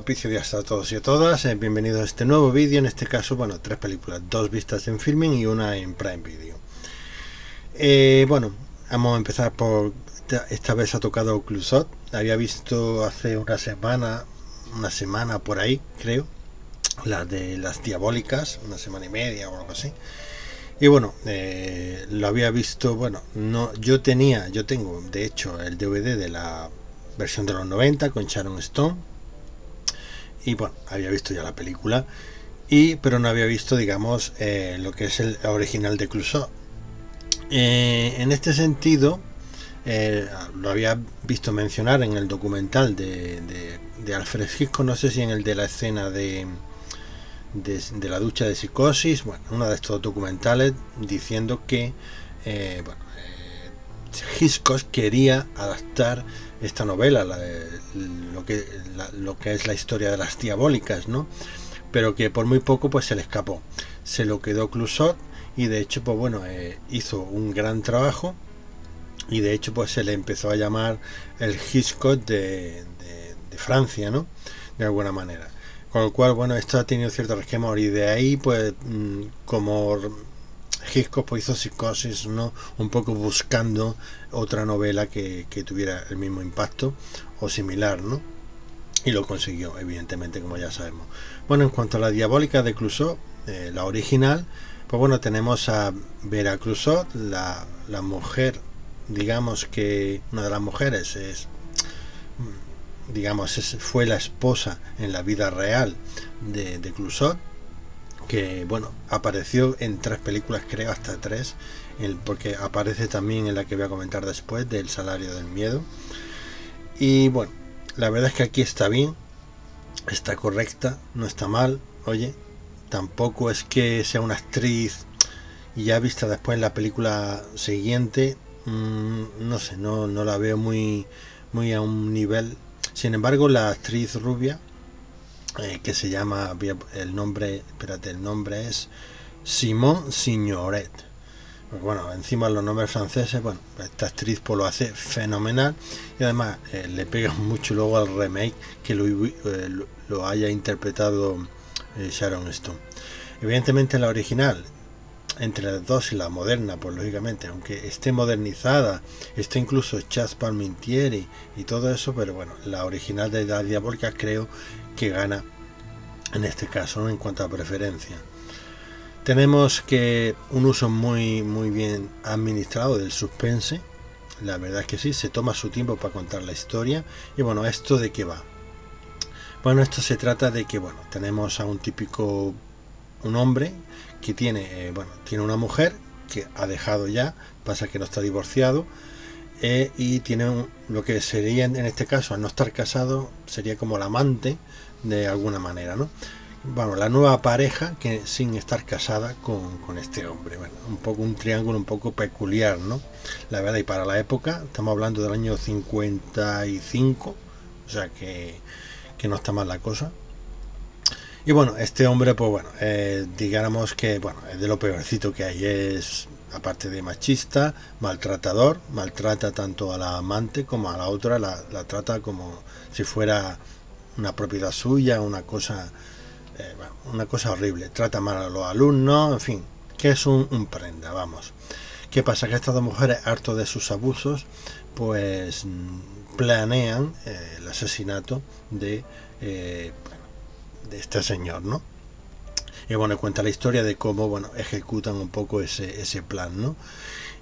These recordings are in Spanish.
Propicio días a todos y a todas, bienvenidos a este nuevo vídeo. En este caso, bueno, 3 películas, 2 vistas en Filmin y una en Prime Video. Bueno, vamos a empezar por, esta vez ha tocado Clouseau. Había visto hace una semana por ahí, creo, la de las Diabólicas, una semana y media o algo así. Y bueno, lo había visto, bueno, no, yo tengo de hecho el DVD de la versión de los 90 con Sharon Stone. Y bueno, había visto ya la película, pero no había visto, digamos, lo que es el original de Clouseau. En este sentido, lo había visto mencionar en el documental de Alfred Hitchcock, no sé si en el de la escena de la ducha de Psicosis, bueno, uno de estos documentales diciendo que Hitchcock quería adaptar esta novela, lo que es la historia de las Diabólicas, ¿no? Pero que por muy poco pues se le escapó, se lo quedó Clouseau y de hecho pues bueno, hizo un gran trabajo y de hecho pues se le empezó a llamar el Hitchcock de Francia, ¿no? De alguna manera. Con lo cual, bueno, esto ha tenido cierto resquemor y de ahí, pues, como Hitchcock pues, hizo Psicosis, ¿no? Un poco buscando otra novela que tuviera el mismo impacto o similar, ¿no? Y lo consiguió, evidentemente, como ya sabemos. Bueno, en cuanto a la Diabólica de Clouseau, la original, pues bueno, tenemos a Vera Clouseau, la mujer, digamos que una de las mujeres fue la esposa en la vida real de Clouseau, que bueno, apareció en 3 películas, creo, hasta 3, porque aparece también en la que voy a comentar después, del Salario del Miedo. Y bueno, la verdad es que aquí está bien, está correcta, no está mal. Oye, tampoco es que sea una actriz y ya vista después en la película siguiente, no sé, no la veo muy a un nivel. Sin embargo, la actriz rubia, que se llama, el nombre es Simone Signoret. Pues bueno, encima los nombres franceses, bueno, esta actriz pues lo hace fenomenal y además le pega mucho luego al remake que lo haya interpretado Sharon Stone. Evidentemente la original, entre las dos y la moderna, pues lógicamente, aunque esté modernizada, esté incluso Chaz Palminteri y todo eso, pero bueno, la original de la Diabólica creo que gana en este caso, ¿no? En cuanto a preferencia. Tenemos que un uso muy bien administrado del suspense, la verdad es que sí, se toma su tiempo para contar la historia. Y bueno, ¿esto de qué va? Bueno, esto se trata de que, bueno, tenemos a un hombre que tiene una mujer que ha dejado ya, pasa que no está divorciado, y tiene lo que sería en este caso, al no estar casado, sería como el amante de alguna manera, ¿no? Bueno, la nueva pareja que sin estar casada con este hombre. Bueno, un triángulo un poco peculiar, ¿no? La verdad, y para la época, estamos hablando del año 55, o sea que no está mal la cosa. Y bueno, este hombre, pues bueno, digamos que bueno, es de lo peorcito que hay. Es, aparte de machista, maltratador, maltrata tanto a la amante como a la otra, la trata como si fuera una propiedad suya, una cosa horrible. Trata mal a los alumnos, en fin, que es un prenda, vamos. ¿Qué pasa? Que estas dos mujeres, hartos de sus abusos, pues planean el asesinato de este señor, ¿no? Y bueno, cuenta la historia de cómo, bueno, ejecutan un poco ese plan, ¿no?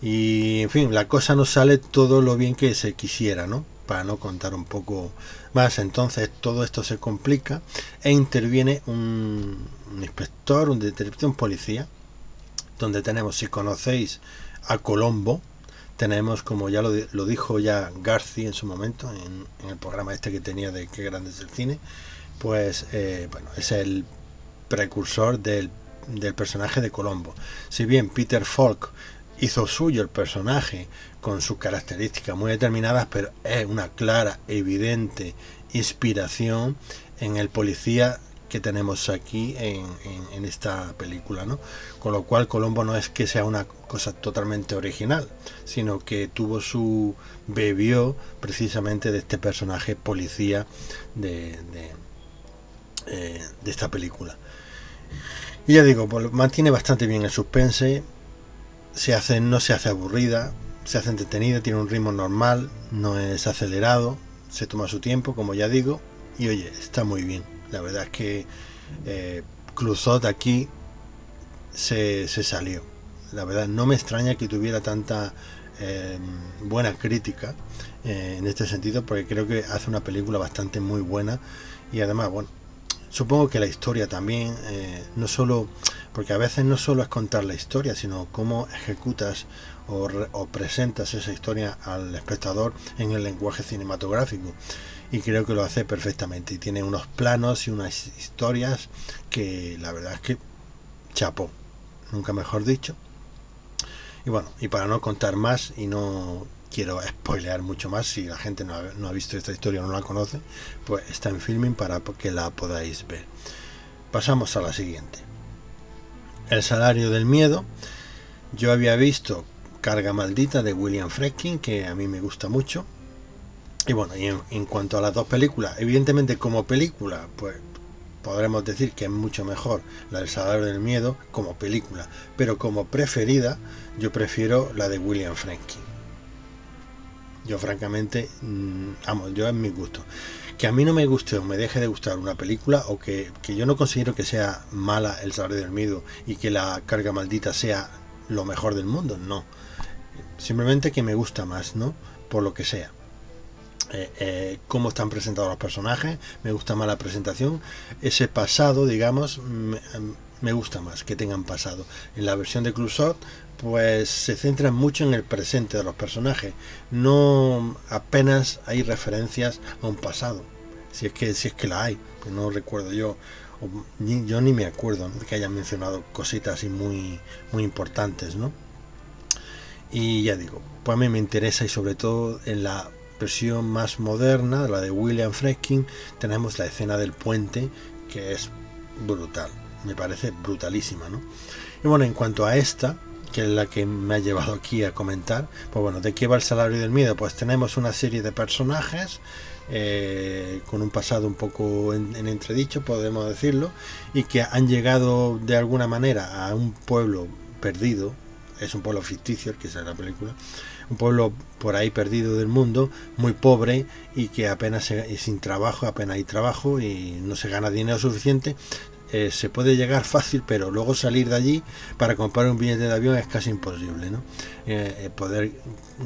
Y en fin, la cosa no sale todo lo bien que se quisiera, ¿no? Para no contar un poco más, entonces todo esto se complica e interviene un inspector, un detective, un policía, donde tenemos, si conocéis a Colombo, tenemos, como ya lo dijo ya García en su momento, en el programa este que tenía de Qué grande es el cine, pues bueno, es el precursor del personaje de Colombo. Si bien Peter Falk hizo suyo el personaje con sus características muy determinadas, pero es una clara, evidente inspiración en el policía que tenemos aquí en esta película, ¿no? Con lo cual Colombo no es que sea una cosa totalmente original, sino que bebió precisamente de este personaje policía de de esta película. Y ya digo, pues, mantiene bastante bien el suspense, no se hace aburrida, se hace entretenida, tiene un ritmo normal, no es acelerado, se toma su tiempo, como ya digo, y oye, está muy bien. La verdad es que Clouseau aquí se salió. La verdad, no me extraña que tuviera tanta buena crítica en este sentido, porque creo que hace una película bastante muy buena. Y además, bueno, supongo que la historia también, no solo, porque a veces no solo es contar la historia, sino cómo ejecutas o presentas esa historia al espectador en el lenguaje cinematográfico, y creo que lo hace perfectamente, y tiene unos planos y unas historias que la verdad es que chapó, nunca mejor dicho. Y bueno, y para no contar más y no quiero spoilear mucho más, si la gente no ha visto esta historia o no la conoce, pues está en Filmin para que la podáis ver. Pasamos a la siguiente. El salario del miedo. Yo había visto Carga Maldita de William Friedkin, que a mí me gusta mucho. Y bueno, y en cuanto a las dos películas, evidentemente como película, pues podremos decir que es mucho mejor la del Salario del Miedo como película, pero como preferida, yo prefiero la de William Friedkin. Yo francamente, yo es mi gusto. Que a mí no me guste o me deje de gustar una película, o que yo no considero que sea mala el Salario del Miedo y que la Carga Maldita sea lo mejor del mundo, no. Simplemente que me gusta más, ¿no? Por lo que sea. Cómo están presentados los personajes, me gusta más la presentación, ese pasado, digamos, me gusta más que tengan pasado. En la versión de Clouseau, pues se centra mucho en el presente de los personajes, no apenas hay referencias a un pasado, si es que la hay, pues no recuerdo yo ni me acuerdo, ¿no?, de que hayan mencionado cositas así muy importantes, ¿no? Y ya digo, pues a mí me interesa, y sobre todo en la versión más moderna, la de William Friedkin, tenemos la escena del puente, que es brutal, me parece brutalísima, ¿no? Y bueno, en cuanto a esta, que es la que me ha llevado aquí a comentar, pues bueno, ¿de qué va el Salario del Miedo? Pues tenemos una serie de personajes con un pasado un poco en entredicho, podemos decirlo, y que han llegado de alguna manera a un pueblo perdido. Es un pueblo ficticio, que es la película, un pueblo por ahí perdido del mundo, muy pobre, y que apenas sin trabajo, apenas hay trabajo y no se gana dinero suficiente. Se puede llegar fácil, pero luego salir de allí para comprar un billete de avión es casi imposible, ¿no? Poder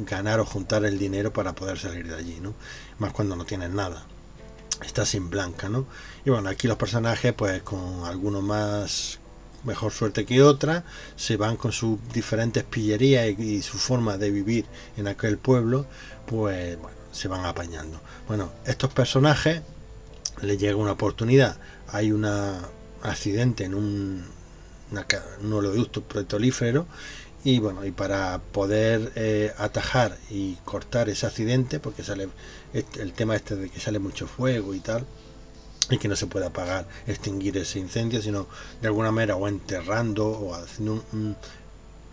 ganar o juntar el dinero para poder salir de allí, ¿no? Más cuando no tienes nada, estás sin blanca, ¿no? Y bueno, aquí los personajes, pues con algunos más mejor suerte que otra, se van con sus diferentes pillerías y su forma de vivir en aquel pueblo, pues bueno, se van apañando. Bueno, estos personajes les llega una oportunidad, hay un accidente en un oleoducto petrolífero, y bueno, y para poder atajar y cortar ese accidente, porque sale el tema este de que sale mucho fuego y tal, y que no se puede apagar, extinguir ese incendio, sino de alguna manera o enterrando o haciendo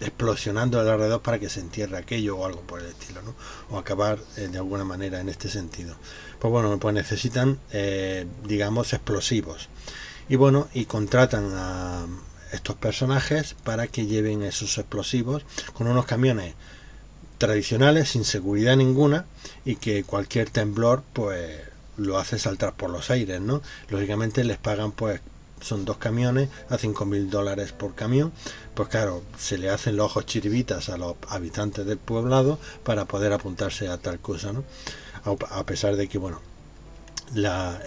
explosionando alrededor para que se entierre aquello o algo por el estilo, ¿no? O acabar de alguna manera en este sentido. Pues bueno, pues necesitan digamos explosivos, y bueno, y contratan a estos personajes para que lleven esos explosivos con unos camiones tradicionales sin seguridad ninguna, y que cualquier temblor pues lo hace saltar por los aires, ¿no? Lógicamente les pagan, pues son 2 camiones a $5.000 por camión, pues claro, se le hacen los ojos chiribitas a los habitantes del poblado para poder apuntarse a tal cosa, ¿no? A pesar de que, bueno, la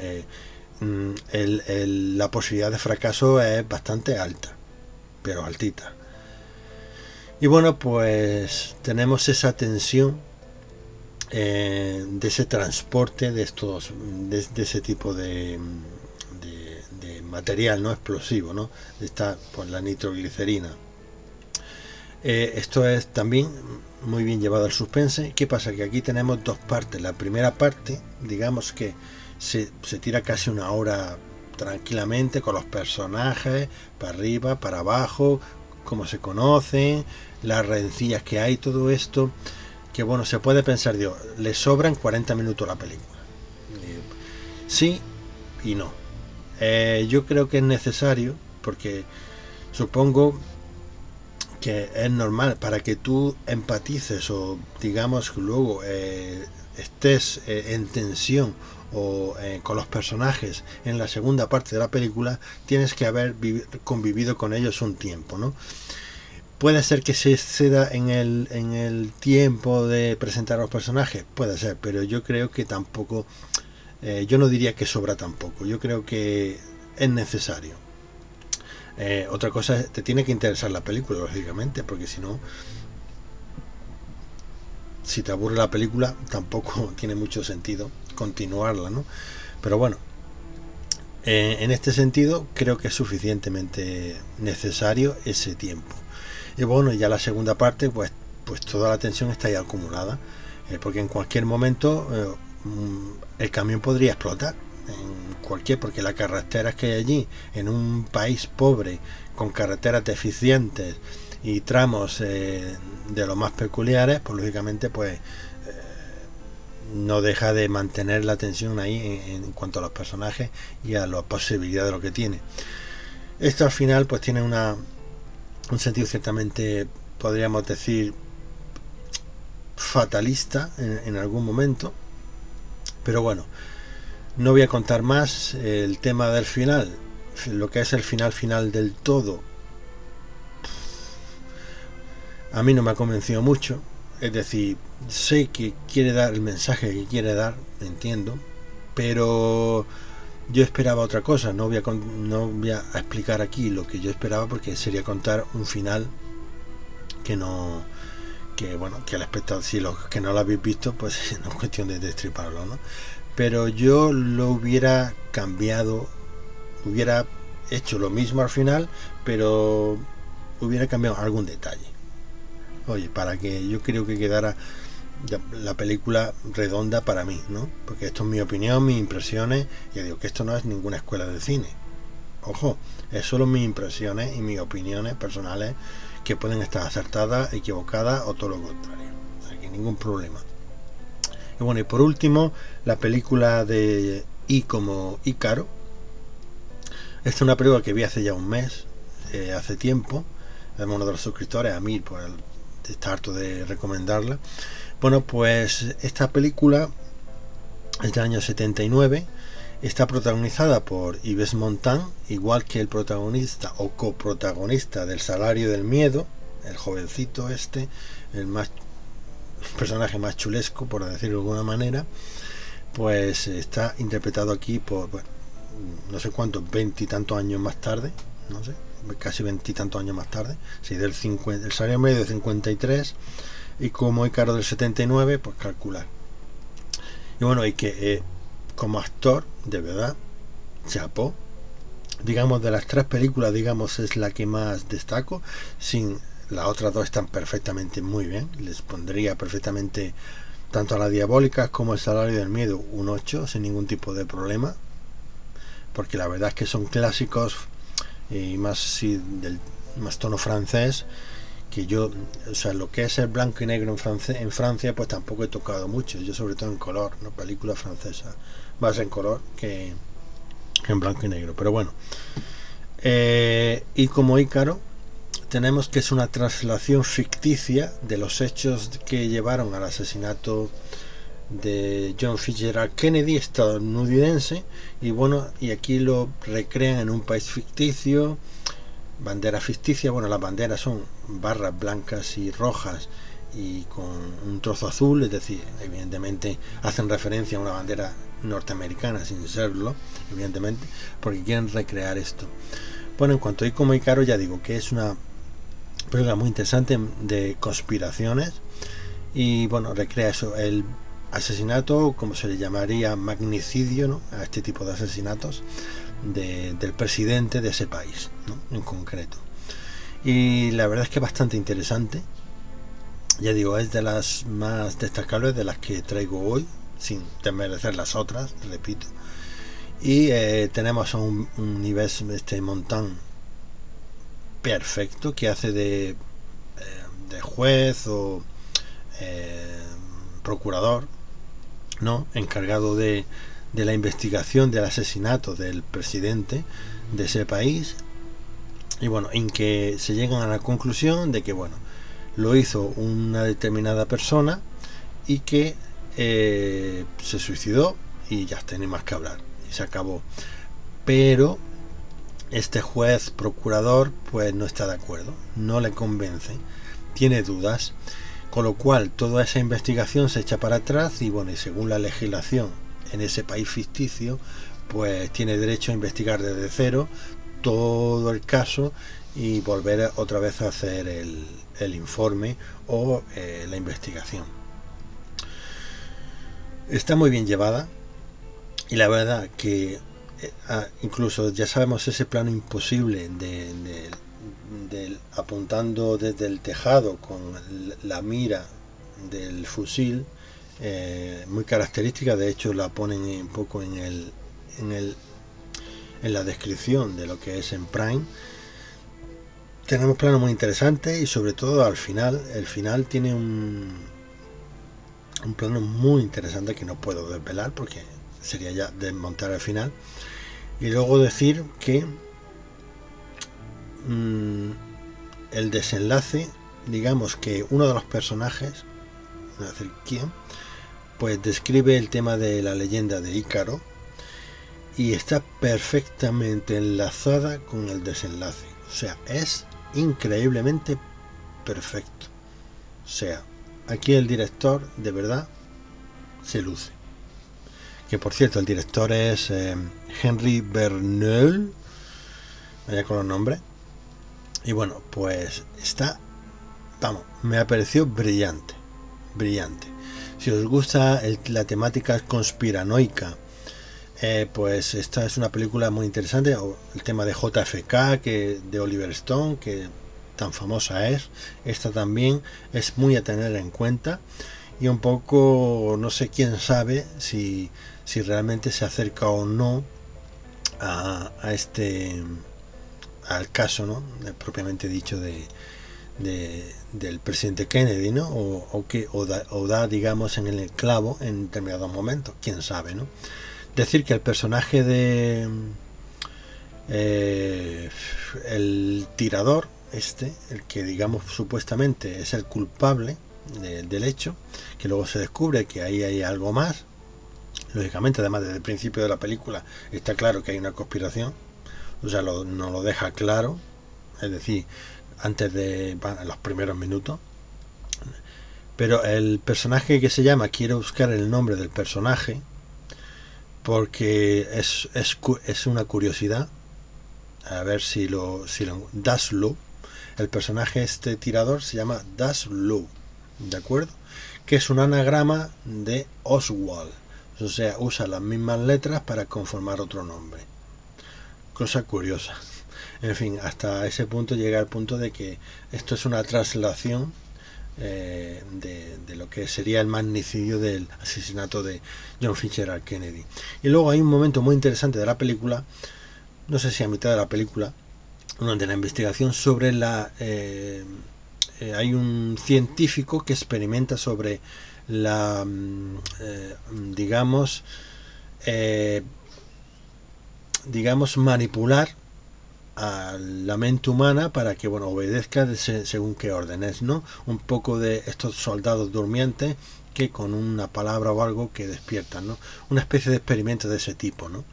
posibilidad de fracaso es bastante alta, pero altita. Y bueno, pues tenemos esa tensión de ese transporte de ese tipo de material no explosivo, ¿no? Está pues la nitroglicerina. Esto es también muy bien llevado al suspense. ¿Qué pasa? Que aquí tenemos dos partes. La primera parte, digamos que se tira casi 1 hora tranquilamente con los personajes, para arriba, para abajo, cómo se conocen, las rencillas que hay, todo esto, que bueno, se puede pensar, Dios, le sobran 40 minutos a la película. Sí y no. Yo creo que es necesario, porque supongo que es normal para que tú empatices o digamos que luego estés en tensión o con los personajes en la segunda parte de la película, tienes que haber convivido con ellos un tiempo, ¿no? Puede ser que se exceda en el tiempo de presentar a los personajes, puede ser, pero yo creo que tampoco, yo no diría que sobra tampoco, yo creo que es necesario. Otra cosa es, te tiene que interesar la película, lógicamente, porque si no, si te aburre la película, tampoco tiene mucho sentido continuarla, ¿no? Pero bueno, en este sentido, creo que es suficientemente necesario ese tiempo. Y bueno, ya la segunda parte, pues toda la tensión está ya acumulada, porque en cualquier momento el camión podría explotar. Porque las carreteras que hay allí, en un país pobre, con carreteras deficientes y tramos de los más peculiares, pues lógicamente pues no deja de mantener la tensión ahí en cuanto a los personajes y a la posibilidad de lo que tiene. Esto al final pues tiene un sentido ciertamente, podríamos decir, fatalista en algún momento, pero bueno, no voy a contar más el tema del final, lo que es el final del todo. A mí no me ha convencido mucho, es decir, sé que quiere dar el mensaje que quiere dar, entiendo, pero yo esperaba otra cosa. No voy a explicar aquí lo que yo esperaba, porque sería contar un final que no, que bueno, que el espectador, si los que no lo habéis visto, pues no es cuestión de destriparlo, ¿no? Pero yo lo hubiera cambiado, hubiera hecho lo mismo al final, pero hubiera cambiado algún detalle. Oye, para que yo creo que quedara la película redonda para mí, ¿no? Porque esto es mi opinión, mis impresiones. Ya digo que esto no es ninguna escuela de cine. Ojo, es solo mis impresiones y mis opiniones personales, que pueden estar acertadas, equivocadas o todo lo contrario. Aquí ningún problema. Y bueno, y por último, la película de I como Ícaro. Esta es una película que vi hace ya un mes, hace tiempo. Además, uno de los suscriptores, a mí, pues está harto de recomendarla. Bueno, pues esta película es del año 79. Está protagonizada por Yves Montand, igual que el protagonista o coprotagonista del Salario del Miedo, el jovencito este, el personaje más chulesco, por decirlo de alguna manera. Pues está interpretado aquí por, bueno, no sé cuántos, 20 y tantos años más tarde, no sé, casi 20 y tantos años más tarde, sí, el Salario Medio de 53 y como Ícaro del 79, pues calcular. Y bueno, y que como actor, de verdad, chapó. Digamos, de las tres películas, digamos, es la que más destaco. Sin las otras dos están perfectamente muy bien. Les pondría perfectamente tanto a La Diabólica como El Salario del Miedo un 8 sin ningún tipo de problema, porque la verdad es que son clásicos y más del más tono francés, que yo, o sea, lo que es el blanco y negro en Francia, pues tampoco he tocado mucho. Yo sobre todo en color, ¿no? Película francesa más en color que en blanco y negro, pero bueno. Y como Ícaro, tenemos que es una traslación ficticia de los hechos que llevaron al asesinato de John Fitzgerald Kennedy, estadounidense, y bueno, y aquí lo recrean en un país ficticio, bandera ficticia. Bueno, las banderas son barras blancas y rojas y con un trozo azul, es decir, evidentemente hacen referencia a una bandera norteamericana sin serlo, evidentemente, porque quieren recrear esto. Bueno, en cuanto a Ir como Ícaro, ya digo que es una película muy interesante de conspiraciones y bueno, recrea eso, el asesinato, como se le llamaría, magnicidio, ¿no?, a este tipo de asesinatos del presidente de ese país, ¿no?, en concreto. Y la verdad es que es bastante interesante. Ya digo, es de las más destacables de las que traigo hoy, sin desmerecer las otras, repito. Y tenemos a un Yves Montand perfecto, que hace de juez o procurador, ¿no?, encargado de de la investigación del asesinato del presidente de ese país, y bueno, en que se llegan a la conclusión de que bueno, lo hizo una determinada persona y que se suicidó y ya está, ni más que hablar, y se acabó. Pero este juez procurador pues no está de acuerdo, no le convence, tiene dudas, con lo cual toda esa investigación se echa para atrás y bueno, y según la legislación en ese país ficticio, pues tiene derecho a investigar desde cero todo el caso y volver otra vez a hacer el informe o la investigación. Está muy bien llevada y la verdad que incluso ya sabemos ese plano imposible de apuntando desde el tejado con la mira del fusil, muy característica. De hecho la ponen un poco en la descripción de lo que es en Prime. Tenemos planos muy interesantes y sobre todo al final, el final tiene un plano muy interesante que no puedo desvelar porque sería ya desmontar el final. Y luego decir que el desenlace, digamos que uno de los personajes, no sé quién, pues describe el tema de la leyenda de Ícaro y está perfectamente enlazada con el desenlace. O sea, es increíblemente perfecto. O sea, aquí el director de verdad se luce. Que por cierto, el director es Henry Verneuil, vaya con los nombres. Y bueno, pues está, vamos, me ha parecido brillante, brillante. Si os gusta la temática conspiranoica, pues esta es una película muy interesante. O el tema de JFK, de Oliver Stone, que tan famosa es. Esta también es muy a tener en cuenta. Y un poco, no sé, quién sabe si realmente se acerca o no al caso, ¿no? Propiamente dicho del presidente Kennedy, ¿no? O da, digamos, en el clavo en determinados momentos, quién sabe, ¿no? Decir que el personaje el tirador, el que digamos supuestamente es el culpable del hecho, que luego se descubre que ahí hay algo más. Lógicamente, además, desde el principio de la película está claro que hay una conspiración, o sea, nos lo deja claro, es decir, antes en los primeros minutos. Pero el personaje que se llama, quiero buscar el nombre del personaje porque es una curiosidad, a ver si lo Daslu, el personaje tirador se llama Daslu, ¿de acuerdo? Que es un anagrama de Oswald. O sea, usa las mismas letras para conformar otro nombre. Cosa curiosa. En fin, hasta ese punto llega el punto de que esto es una traslación de lo que sería el magnicidio del asesinato de John Fitzgerald Kennedy. Y luego hay un momento muy interesante de la película, no sé si a mitad de la película, durante la investigación sobre hay un científico que experimenta sobre digamos manipular a la mente humana para que obedezca según qué órdenes, ¿no? Un poco de estos soldados durmientes que con una palabra o algo que despiertan, ¿no? Una especie de experimento de ese tipo, ¿no?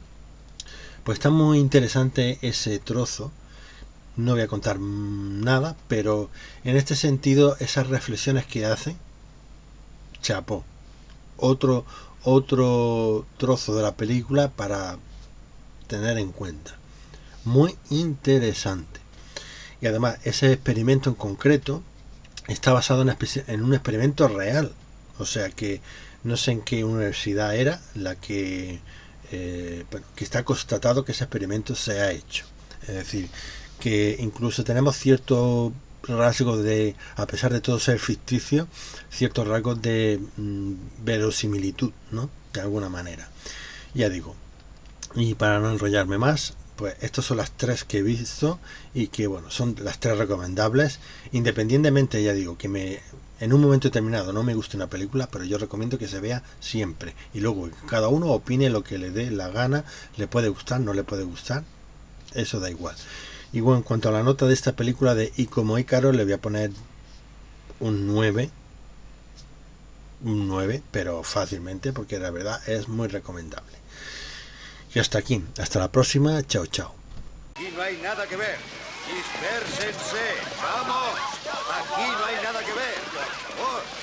Pues está muy interesante ese trozo. No voy a contar nada, pero en este sentido esas reflexiones que hace, chapó. Otro trozo de la película para tener en cuenta. Muy interesante. Y además ese experimento en concreto está basado en un experimento real. O sea que no sé en qué universidad era la que que está constatado que ese experimento se ha hecho. Es decir, que incluso tenemos ciertos rasgos de, a pesar de todo ser ficticio, ciertos rasgos de verosimilitud, ¿no? De alguna manera. Ya digo, y para no enrollarme más, pues estas son las tres que he visto y que son las tres recomendables, independientemente, ya digo, que en un momento determinado no me guste una película, pero yo recomiendo que se vea siempre. Y luego cada uno opine lo que le dé la gana, le puede gustar, no le puede gustar, eso da igual. Y bueno, en cuanto a la nota de esta película de Y como Ícaro, le voy a poner un 9, pero fácilmente, porque la verdad es muy recomendable. Y hasta aquí, hasta la próxima, chao chao. Aquí no hay nada que ver. Dispérsense. ¡Vamos! Aquí no hay nada que ver. Por favor.